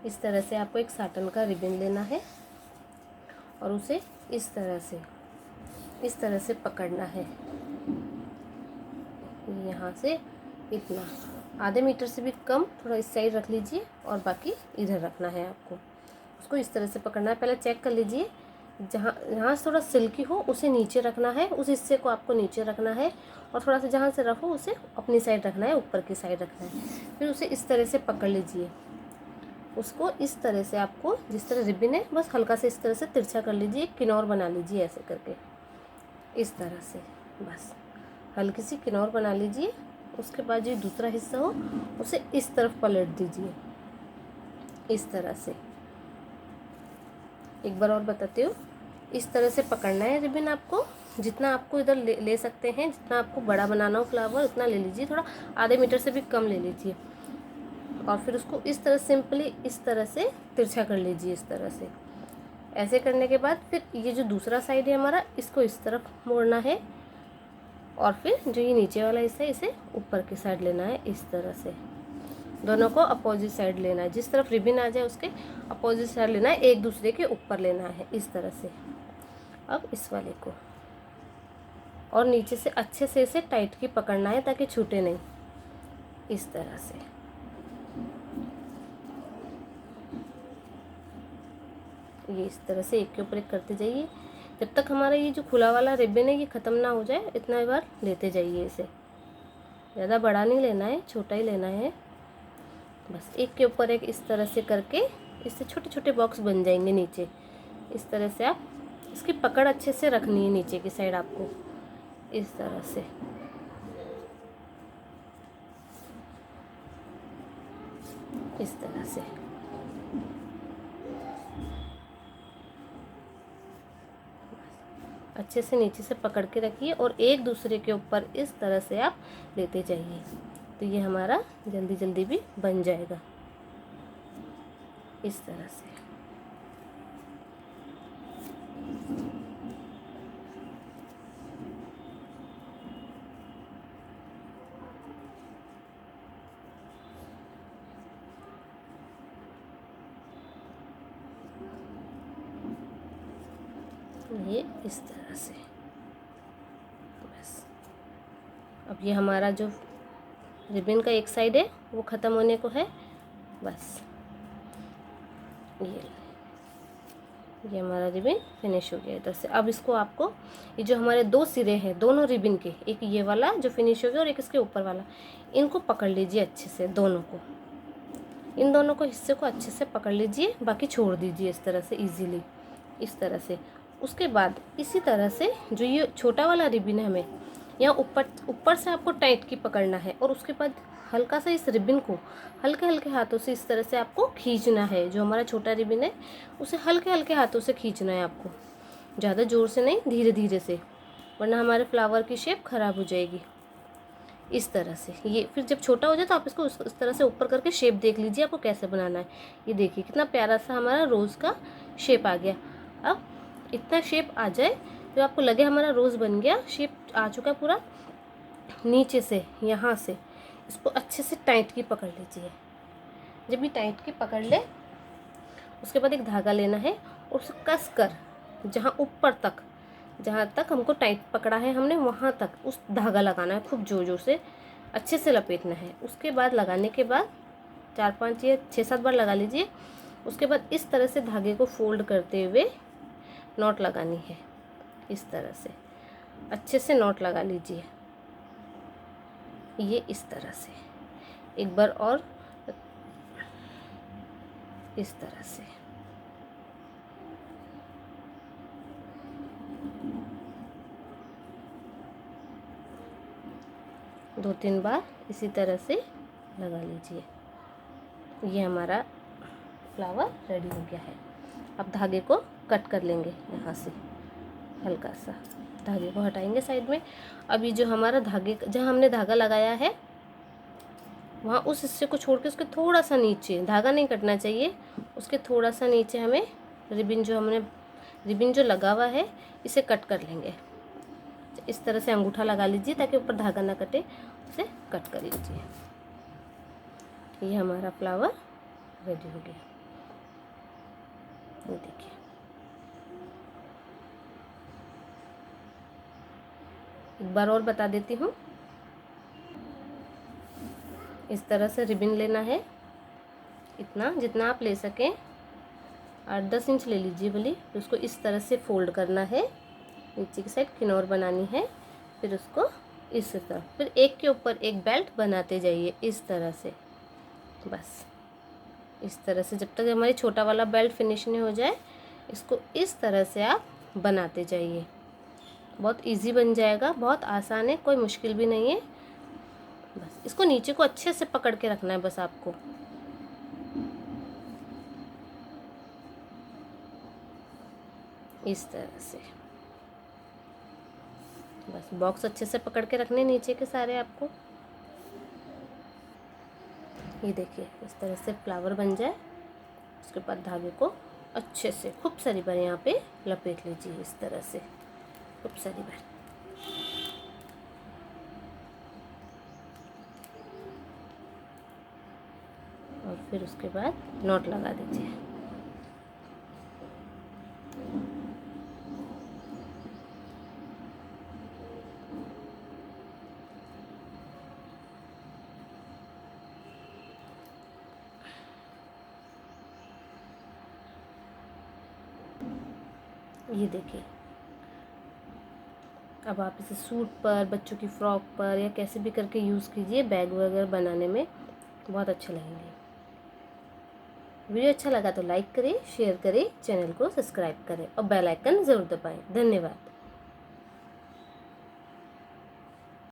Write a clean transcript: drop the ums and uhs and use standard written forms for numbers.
इस तरह से आपको एक साटन का रिबन लेना है और उसे इस तरह से पकड़ना है। यहाँ से इतना आधे मीटर से भी कम थोड़ा इस साइड रख लीजिए और बाकी इधर रखना है आपको। उसको इस तरह से पकड़ना है। पहले चेक कर लीजिए, जहाँ से थोड़ा सिल्की हो उसे नीचे रखना है, उस हिस्से को आपको नीचे रखना है, और थोड़ा सा जहाँ से रफ हो उसे अपनी साइड रखना है, ऊपर की साइड रखना है। फिर उसे इस तरह से पकड़ लीजिए। उसको इस तरह से आपको जिस तरह रिबन है बस हल्का से इस तरह से तिरछा कर लीजिए, किनौर बना लीजिए ऐसे करके, इस तरह से बस हल्की सी किनौर बना लीजिए। उसके बाद जो दूसरा हिस्सा हो उसे इस तरफ पलट दीजिए, इस तरह से। एक बार और बताती हूँ, इस तरह से पकड़ना है रिबन आपको। जितना आपको इधर ले सकते हैं, जितना आपको बड़ा बनाना हो फ्लावर उतना ले लीजिए, थोड़ा आधे मीटर से भी कम ले लीजिए। और फिर उसको इस तरह सिंपली इस तरह से तिरछा कर लीजिए, इस तरह से। ऐसे करने के बाद फिर ये जो दूसरा साइड है हमारा, इसको इस तरफ मोड़ना है, और फिर जो ये नीचे वाला हिस्सा है इसे ऊपर की साइड लेना है, इस तरह से। दोनों को अपोजिट साइड लेना है, जिस तरफ रिबन आ जाए उसके अपोजिट साइड लेना है, एक दूसरे के ऊपर लेना है, इस तरह से। अब इस वाले को और नीचे से अच्छे से इसे टाइट की पकड़ना है ताकि छूटे नहीं, इस तरह से। ये इस तरह से एक के ऊपर एक करते जाइए जब तक हमारा ये जो खुला वाला रिबन है ये ख़त्म ना हो जाए। इतना बार लेते जाइए इसे, ज़्यादा बड़ा नहीं लेना है, छोटा ही लेना है। बस एक के ऊपर एक इस तरह से करके इससे छोटे छोटे बॉक्स बन जाएंगे नीचे। इस तरह से आप इसकी पकड़ अच्छे से रखनी है नीचे की साइड आपको, इस तरह से। इस तरह से अच्छे से नीचे से पकड़ के रखिए और एक दूसरे के ऊपर इस तरह से आप लेते जाइए, तो ये हमारा जल्दी जल्दी भी बन जाएगा, इस तरह से। ये इस तरह से बस। अब ये हमारा जो रिबन का एक साइड है वो ख़त्म होने को है, बस। ये हमारा रिबन फिनिश हो गया इधर से। अब इसको आपको ये जो हमारे दो सिरे हैं दोनों रिबन के, एक ये वाला जो फिनिश हो गया और एक इसके ऊपर वाला, इनको पकड़ लीजिए अच्छे से, दोनों को, इन दोनों को हिस्से को अच्छे से पकड़ लीजिए, बाकी छोड़ दीजिए इस तरह से इजीली, इस तरह से। उसके बाद इसी तरह से जो ये छोटा वाला रिबन है हमें यहाँ ऊपर से आपको टाइट की पकड़ना है, और उसके बाद हल्का सा इस रिबन को हल्के हल्के हाथों से इस तरह से आपको खींचना है। जो हमारा छोटा रिबन है उसे हल्के हल्के हाथों से खींचना है आपको, ज़्यादा ज़ोर से नहीं, धीरे धीरे से, वरना हमारे फ्लावर की शेप ख़राब हो जाएगी। इस तरह से ये फिर जब छोटा हो जाए तो आप इसको इस तरह से ऊपर करके शेप देख लीजिए आपको कैसे बनाना है। ये देखिए कितना प्यारा सा हमारा रोज़ का शेप आ गया। अब इतना शेप आ जाए जो आपको लगे हमारा रोज़ बन गया, शेप आ चुका पूरा, नीचे से यहाँ से इसको अच्छे से टाइट की पकड़ लीजिए। जब ये टाइट की पकड़ ले उसके बाद एक धागा लेना है और उसे कस कर जहाँ ऊपर तक, जहाँ तक हमको टाइट पकड़ा है हमने वहाँ तक उस धागा लगाना है, खूब जोर जोर से अच्छे से लपेटना है। उसके बाद लगाने के बाद 4-5 या 6-7 बार लगा लीजिए। उसके बाद इस तरह से धागे को फोल्ड करते हुए नॉट लगानी है, इस तरह से अच्छे से नॉट लगा लीजिए। ये इस तरह से एक बार और, इस तरह से। दो तीन बार इसी तरह से लगा लीजिए। ये हमारा फ्लावर रेडी हो गया है। अब धागे को कट कर लेंगे, यहाँ से हल्का सा धागे को हटाएंगे साइड में। अब ये जो हमारा धागे जहाँ हमने धागा लगाया है वहाँ उस हिस्से को छोड़ के उसके थोड़ा सा नीचे, धागा नहीं कटना चाहिए, उसके थोड़ा सा नीचे हमें रिबन जो लगा हुआ है इसे कट कर लेंगे। इस तरह से अंगूठा लगा लीजिए ताकि ऊपर धागा ना कटे, उसे कट कर लीजिए। ये हमारा फ्लावर रेडी हो गया। ये देखिए, एक बार और बता देती हूँ। इस तरह से रिबन लेना है, इतना जितना आप ले सकें, 8-10 इंच ले लीजिए भली। तो उसको इस तरह से फोल्ड करना है, नीचे की साइड किनौर बनानी है, फिर उसको इस तरह, फिर एक के ऊपर एक बेल्ट बनाते जाइए इस तरह से। बस इस तरह से जब तक हमारी छोटा वाला बेल्ट फिनिश नहीं हो जाए, इसको इस तरह से आप बनाते जाइए। बहुत इजी बन जाएगा, बहुत आसान है, कोई मुश्किल भी नहीं है। बस इसको नीचे को अच्छे से पकड़ के रखना है बस आपको। इस तरह से बस बॉक्स अच्छे से पकड़ के रखने नीचे के सारे आपको। ये देखिए, इस तरह से फ्लावर बन जाए, उसके बाद धागे को अच्छे से खूब सारी बार यहाँ पे लपेट लीजिए इस तरह से, खूब सारी बार। और फिर उसके बाद नॉट लगा दीजिए। ये देखिए, अब आप इसे सूट पर, बच्चों की फ्रॉक पर या कैसे भी करके यूज़ कीजिए, बैग वगैरह बनाने में बहुत अच्छे लगेंगे। वीडियो अच्छा लगा तो लाइक करें, शेयर करें, चैनल को सब्सक्राइब करें और बेल आइकन ज़रूर दबाएं। धन्यवाद।